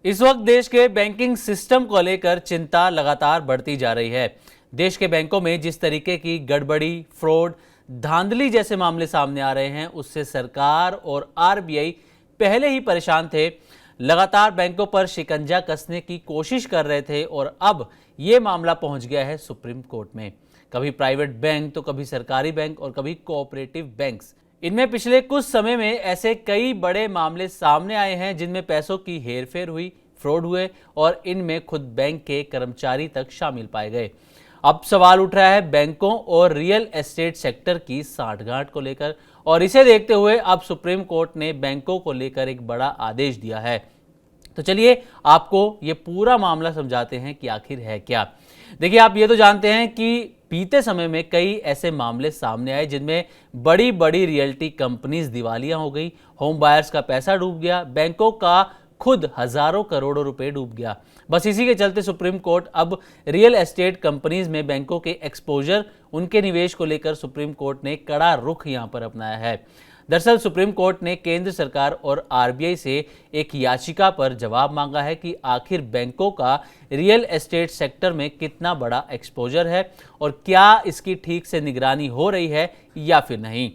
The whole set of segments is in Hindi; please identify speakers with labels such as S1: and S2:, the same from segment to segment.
S1: इस वक्त देश के बैंकिंग सिस्टम को लेकर चिंता लगातार बढ़ती जा रही है। देश के बैंकों में जिस तरीके की गड़बड़ी, फ्रॉड, धांधली जैसे मामले सामने आ रहे हैं, उससे सरकार और आरबीआई पहले ही परेशान थे। लगातार बैंकों पर शिकंजा कसने की कोशिश कर रहे थे और अब ये मामला पहुंच गया है सुप्रीम कोर्ट में। कभी प्राइवेट बैंक तो कभी सरकारी बैंक और कभी कोऑपरेटिव बैंक्स। इनमें पिछले कुछ समय में ऐसे कई बड़े मामले सामने आए हैं जिनमें पैसों की हेरफेर हुई, फ्रॉड हुए और इनमें खुद बैंक के कर्मचारी तक शामिल पाए गए। अब सवाल उठ रहा है बैंकों और रियल एस्टेट सेक्टर की सांठगांठ को लेकर, और इसे देखते हुए अब सुप्रीम कोर्ट ने बैंकों को लेकर एक बड़ा आदेश दिया है। तो चलिए आपको ये पूरा मामला समझाते हैं कि आखिर है क्या। देखिए, आप ये तो जानते हैं कि बीते समय में कई ऐसे मामले सामने आए जिनमें बड़ी बड़ी रियल्टी कंपनीज दिवालिया हो गई, होम बायर्स का पैसा डूब गया, बैंकों का खुद हजारों करोड़ों रुपए डूब गया। बस इसी के चलते सुप्रीम कोर्ट अब रियल एस्टेट कंपनीज में बैंकों के एक्सपोजर, उनके निवेश को लेकर सुप्रीम कोर्ट ने कड़ा रुख यहां पर अपनाया है। दरअसल सुप्रीम कोर्ट ने केंद्र सरकार और आरबीआई से एक याचिका पर जवाब मांगा है कि आखिर बैंकों का रियल एस्टेट सेक्टर में कितना बड़ा एक्सपोजर है और क्या इसकी ठीक से निगरानी हो रही है या फिर नहीं।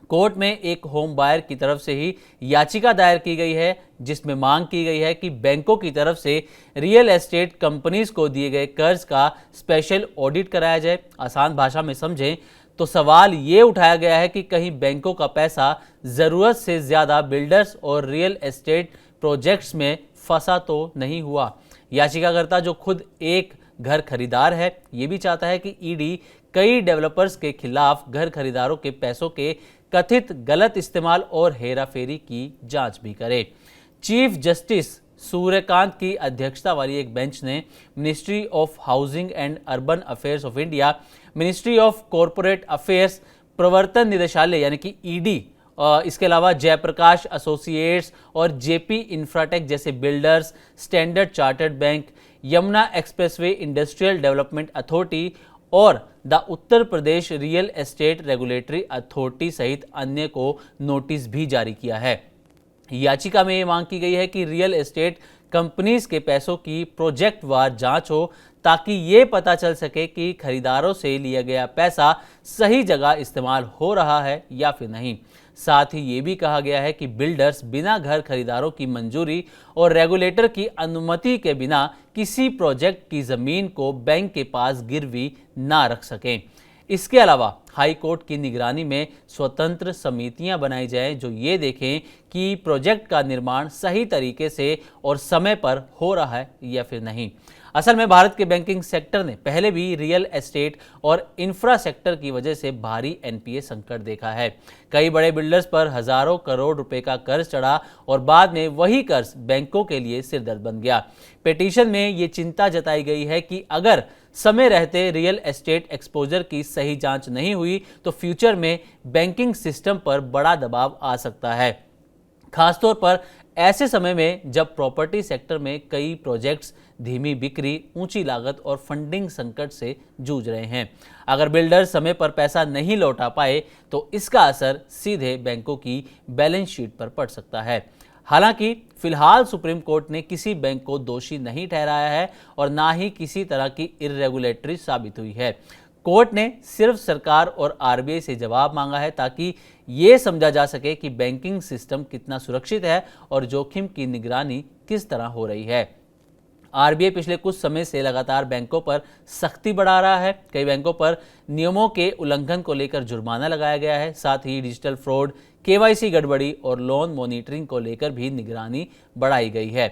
S1: कोर्ट में एक होम बायर की तरफ से ही याचिका दायर की गई है जिसमें मांग की गई है कि बैंकों की तरफ से रियल एस्टेट कंपनीज को दिए गए कर्ज का स्पेशल ऑडिट कराया जाए। आसान भाषा में समझें तो सवाल ये उठाया गया है कि कहीं बैंकों का पैसा जरूरत से ज्यादा बिल्डर्स और रियल एस्टेट प्रोजेक्ट्स में फंसा तो नहीं हुआ। याचिकाकर्ता, जो खुद एक घर खरीदार है, ये भी चाहता है कि ईडी कई डेवलपर्स के खिलाफ घर खरीदारों के पैसों के कथित गलत इस्तेमाल और हेराफेरी की जांच भी करे। चीफ जस्टिस सूर्यकांत की अध्यक्षता वाली एक बेंच ने ministry of housing and urban affairs of India, ministry of corporate affairs, प्रवर्तन निदेशालय यानी कि ईडी, इसके अलावा जयप्रकाश एसोसिएट्स और जेपी इंफ्राटेक जैसे builders, Standard Chartered bank, Yamuna expressway industrial development authority और the Uttar Pradesh real estate regulatory authority सहित अन्य को नोटिस भी जारी किया है। याचिका में ये मांग की गई है कि रियल एस्टेट कंपनीज के पैसों की प्रोजेक्ट वार जांच हो ताकि ये पता चल सके कि खरीदारों से लिया गया पैसा सही जगह इस्तेमाल हो रहा है या फिर नहीं। साथ ही ये भी कहा गया है कि बिल्डर्स बिना घर खरीदारों की मंजूरी और रेगुलेटर की अनुमति के बिना किसी प्रोजेक्ट की जमीन को बैंक के पास गिरवी ना रख सकें। इसके अलावा हाई कोर्ट की निगरानी में स्वतंत्र समितियां बनाई जाएं जो ये देखें कि प्रोजेक्ट का निर्माण सही तरीके से और समय पर हो रहा है या फिर नहीं। असल में भारत के बैंकिंग सेक्टर ने पहले भी रियल एस्टेट और इंफ्रा सेक्टर की वजह से भारी एनपीए संकट देखा है। कई बड़े बिल्डर्स पर हजारों करोड़ रुपए का कर्ज चढ़ा और बाद में वही कर्ज बैंकों के लिए सिरदर्द बन गया। पिटीशन में ये चिंता जताई गई है कि अगर समय रहते रियल एस्टेट एक्सपोजर की सही जांच नहीं हुई तो फ्यूचर में बैंकिंग सिस्टम पर बड़ा दबाव आ सकता है, खासतौर पर ऐसे समय में जब प्रॉपर्टी सेक्टर में कई प्रोजेक्ट्स धीमी बिक्री, ऊंची लागत और फंडिंग संकट से जूझ रहे हैं। अगर बिल्डर समय पर पैसा नहीं लौटा पाए तो इसका असर सीधे बैंकों की बैलेंस शीट पर पड़ सकता है। हालांकि फिलहाल सुप्रीम कोर्ट ने किसी बैंक को दोषी नहीं ठहराया है और ना ही किसी तरह की इर्रेगुलेटरी साबित हुई है। कोर्ट ने सिर्फ सरकार और आरबीआई से जवाब मांगा है ताकि ये समझा जा सके कि बैंकिंग सिस्टम कितना सुरक्षित है और जोखिम की निगरानी किस तरह हो रही है। आरबीआई पिछले कुछ समय से लगातार बैंकों पर सख्ती बढ़ा रहा है। कई बैंकों पर नियमों के उल्लंघन को लेकर जुर्माना लगाया गया है। साथ ही डिजिटल फ्रॉड, केवाईसी गड़बड़ी और लोन मॉनिटरिंग को लेकर भी निगरानी बढ़ाई गई है।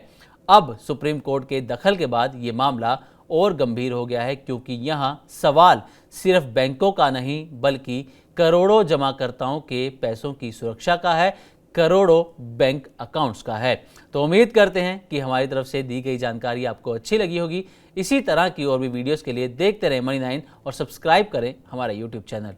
S1: अब सुप्रीम कोर्ट के दखल के बाद ये मामला और गंभीर हो गया है क्योंकि यहाँ सवाल सिर्फ बैंकों का नहीं बल्कि करोड़ों जमाकर्ताओं के पैसों की सुरक्षा का है, करोड़ों बैंक अकाउंट्स का है। तो उम्मीद करते हैं कि हमारी तरफ से दी गई जानकारी आपको अच्छी लगी होगी। इसी तरह की और भी वीडियोस के लिए देखते रहें मनी 9 और सब्सक्राइब करें हमारा यूट्यूब चैनल।